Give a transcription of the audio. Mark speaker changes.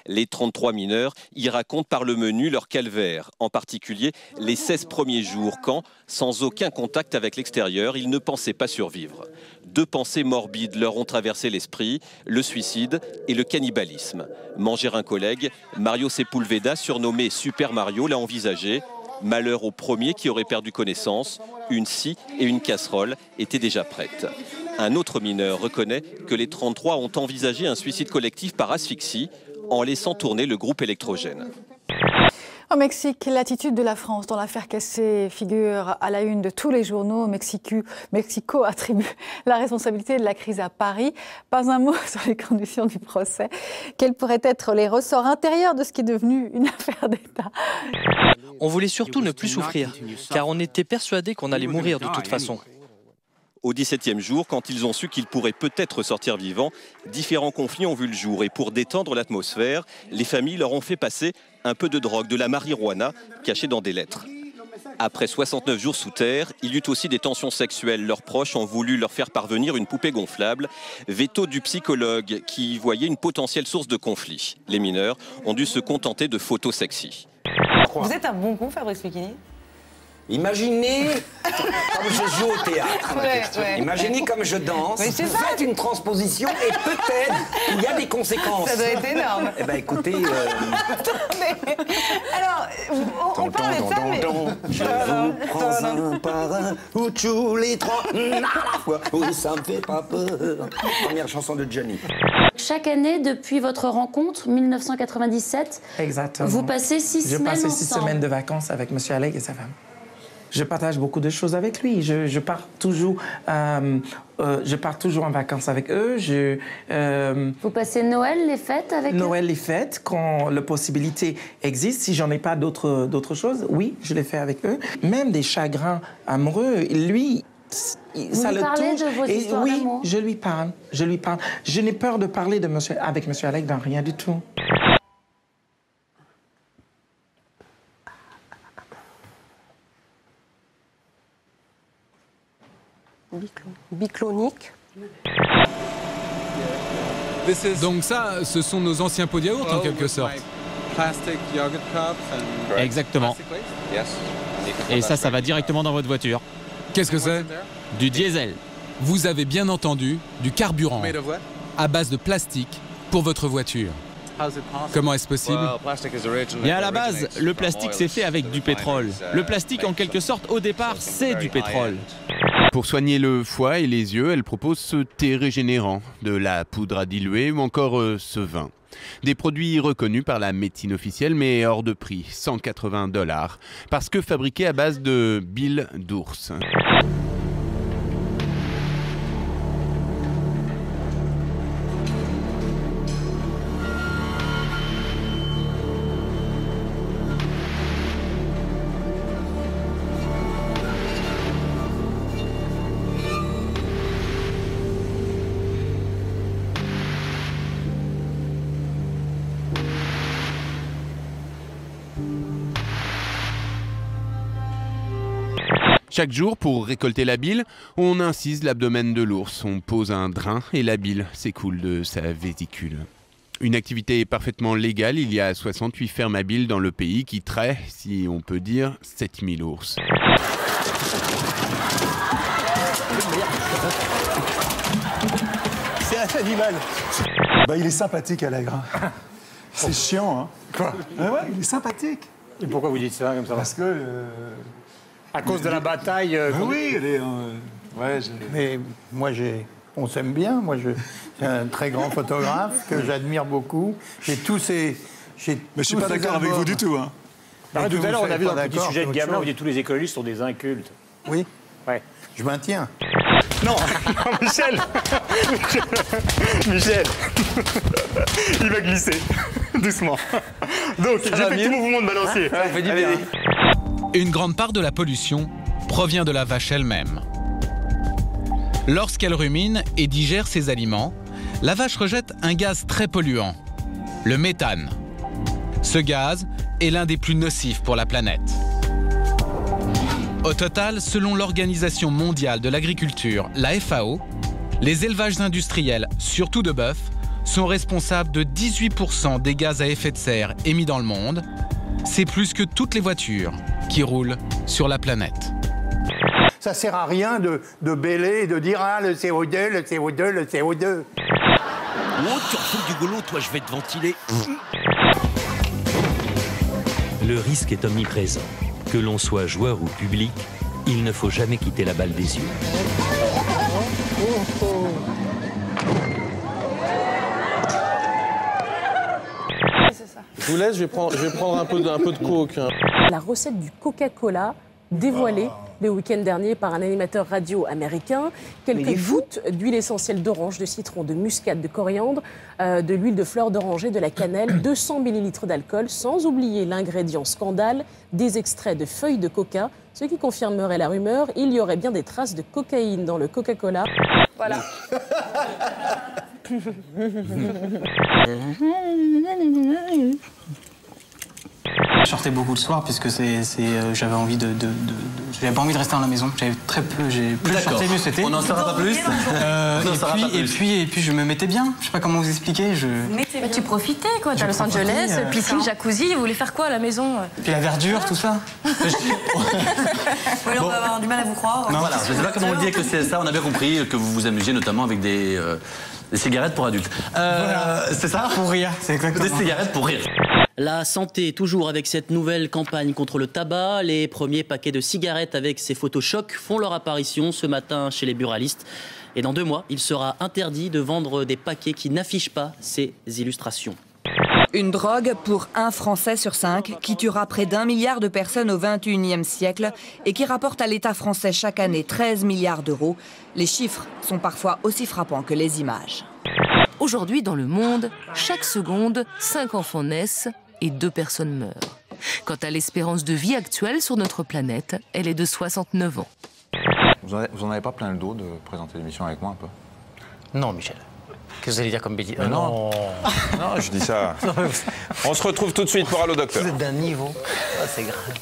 Speaker 1: Les 33 mineurs y racontent par le menu leur calvaire, en particulier les 16 premiers jours quand, sans aucun contact avec l'extérieur, ils ne pensaient pas survivre. 2 pensées morbides leur ont traversé l'esprit, le suicide et le cannibalisme. Manger un collègue, Mario Sepulveda, surnommé Super Mario, l'a envisagé. Malheur au premier qui aurait perdu connaissance, une scie et une casserole étaient déjà prêtes. Un autre mineur reconnaît que les 33 ont envisagé un suicide collectif par asphyxie en laissant tourner le groupe électrogène.
Speaker 2: Au Mexique, l'attitude de la France dans l'affaire Cassé figure à la une de tous les journaux. Mexico attribue la responsabilité de la crise à Paris. Pas un mot sur les conditions du procès. Quels pourraient être les ressorts intérieurs de ce qui est devenu une affaire d'État?
Speaker 3: On voulait surtout ne plus souffrir, car on était persuadé qu'on allait mourir de toute façon.
Speaker 1: Au 17e jour, quand ils ont su qu'ils pourraient peut-être sortir vivants, différents conflits ont vu le jour. Et pour détendre l'atmosphère, les familles leur ont fait passer un peu de drogue, de la marijuana, cachée dans des lettres. Après 69 jours sous terre, il y eut aussi des tensions sexuelles. Leurs proches ont voulu leur faire parvenir une poupée gonflable. Veto du psychologue qui voyait une potentielle source de conflit. Les mineurs ont dû se contenter de photos sexy.
Speaker 4: Vous êtes un bon coup, Fabrice Lucchini?
Speaker 5: Imaginez comme je joue au théâtre. Imaginez comme je danse. Faites une transposition et peut-être il y a des conséquences.
Speaker 4: Ça doit être énorme.
Speaker 5: Eh bien, écoutez.
Speaker 4: Attendez. Alors, on parle de ça, mais.
Speaker 5: Je vous prends un par un, ou tous les trois, à la fois. Oui, ça me fait pas peur. Première chanson de Johnny.
Speaker 6: Chaque année, depuis votre rencontre, 1997,
Speaker 7: exactement,
Speaker 6: vous passez 6 semaines ensemble.
Speaker 7: Je passais 6 semaines de vacances avec M. Alleg et sa femme. Je partage beaucoup de choses avec lui. Je pars toujours en vacances avec eux.
Speaker 6: Vous passez Noël, les fêtes avec eux?
Speaker 7: Noël, les fêtes, quand la possibilité existe. Si j'en ai pas d'autres choses, oui, je les fais avec eux. Même des chagrins amoureux, lui...
Speaker 6: Vous lui parlez de vos histoires d'amour?
Speaker 7: Oui, je lui parle. Je n'ai peur de parler avec M. Alleg dans rien du tout.
Speaker 4: Biclonique.
Speaker 8: Donc ça, ce sont nos anciens pots de yaourt en quelque sorte.
Speaker 9: Exactement. Et ça va directement dans votre voiture.
Speaker 8: Qu'est-ce que c'est?
Speaker 9: Du diesel.
Speaker 8: Vous avez bien entendu, du carburant à base de plastique pour votre voiture. Comment est-ce possible?
Speaker 9: Et à la base, le plastique c'est fait avec du pétrole. Le plastique, en quelque sorte, au départ, c'est du pétrole.
Speaker 10: Pour soigner le foie et les yeux, elle propose ce thé régénérant, de la poudre à diluer ou encore ce vin. Des produits reconnus par la médecine officielle mais hors de prix, $180, parce que fabriqués à base de bile d'ours. Chaque jour, pour récolter la bile, on incise l'abdomen de l'ours, on pose un drain et la bile s'écoule de sa vésicule. Une activité parfaitement légale, il y a 68 fermes à bile dans le pays qui traient, si on peut dire, 7000 ours.
Speaker 11: C'est un animal. Bah, il est sympathique, Allègre. C'est chiant, hein.
Speaker 12: Quoi?
Speaker 11: Ouais, il est sympathique.
Speaker 12: Et pourquoi vous dites ça comme ça?
Speaker 11: Parce que...
Speaker 12: à cause de la bataille...
Speaker 11: oui, elle est... ouais,
Speaker 12: mais moi, on s'aime bien. Moi, c'est un très grand photographe que j'admire beaucoup. J'ai tous ces...
Speaker 11: Mais je suis pas d'accord avec vous du tout, hein.
Speaker 12: Non, tout à l'heure, on a vu dans le petit sujet de Gamelin, vous dites tous les écologistes sont des incultes.
Speaker 11: Oui.
Speaker 12: Ouais.
Speaker 11: Je maintiens.
Speaker 12: Non, Michel. Michel. Il va glisser. Doucement. Donc, j'ai fait tout mouvement de balancier.
Speaker 8: Une grande part de la pollution provient de la vache elle-même. Lorsqu'elle rumine et digère ses aliments, la vache rejette un gaz très polluant, le méthane. Ce gaz est l'un des plus nocifs pour la planète. Au total, selon l'Organisation mondiale de l'agriculture, la FAO, les élevages industriels, surtout de bœuf, sont responsables de 18% des gaz à effet de serre émis dans le monde. C'est plus que toutes les voitures qui roulent sur la planète.
Speaker 12: Ça sert à rien de bêler et de dire « Ah, le CO2, le CO2, le CO2 ».
Speaker 13: Oh, tu refous du goulot, toi, je vais te ventiler.
Speaker 14: Le risque est omniprésent. Que l'on soit joueur ou public, il ne faut jamais quitter la balle des yeux.
Speaker 15: Je vous laisse, je vais prendre un peu de coke.
Speaker 16: La recette du Coca-Cola dévoilée le week-end dernier par un animateur radio américain. Quelques gouttes d'huile essentielle d'orange, de citron, de muscade, de coriandre, de l'huile de fleur d'oranger, de la cannelle, 200 ml d'alcool, sans oublier l'ingrédient scandale, des extraits de feuilles de coca, ce qui confirmerait la rumeur, il y aurait bien des traces de cocaïne dans le Coca-Cola. Voilà.
Speaker 17: Je sortais beaucoup le soir puisque j'avais envie j'avais pas envie de rester dans la maison. J'avais très peu, plus je sortais mieux c'était.
Speaker 18: On n'en saura pas plus.
Speaker 17: Et puis je me mettais bien. Je sais pas comment vous expliquer.
Speaker 19: Bah, tu profitais quoi. T'as Los Angeles, piscine, jacuzzi. Vous voulez faire quoi à la maison?
Speaker 17: Puis la verdure, tout ça.
Speaker 19: Oui, on va avoir du mal à vous croire.
Speaker 18: Non, voilà, je sais pas comment on le dit avec le CSA. On a bien compris que vous vous amusiez notamment avec des cigarettes pour adultes.
Speaker 17: Voilà.
Speaker 18: C'est ça?
Speaker 17: Pour rire, c'est exactement.
Speaker 18: Des cigarettes pour rire.
Speaker 20: La santé, toujours avec cette nouvelle campagne contre le tabac. Les premiers paquets de cigarettes avec ces photos chocs font leur apparition ce matin chez les buralistes. Et dans 2 mois, il sera interdit de vendre des paquets qui n'affichent pas ces illustrations.
Speaker 21: Une drogue pour 1 Français sur 5 qui tuera près d'1 milliard de personnes au XXIe siècle et qui rapporte à l'État français chaque année 13 milliards d'euros. Les chiffres sont parfois aussi frappants que les images.
Speaker 22: Aujourd'hui, dans le monde, chaque seconde, 5 enfants naissent et 2 personnes meurent. Quant à l'espérance de vie actuelle sur notre planète, elle est de 69 ans.
Speaker 23: Vous en avez pas plein le dos de présenter l'émission avec moi un peu?
Speaker 17: Non, Michel. Qu'est-ce que vous allez dire comme bêtise?
Speaker 23: Non. Non, je dis ça. On se retrouve tout de suite pour Allo Docteur.
Speaker 17: Vous êtes d'un niveau. Oh, c'est grave.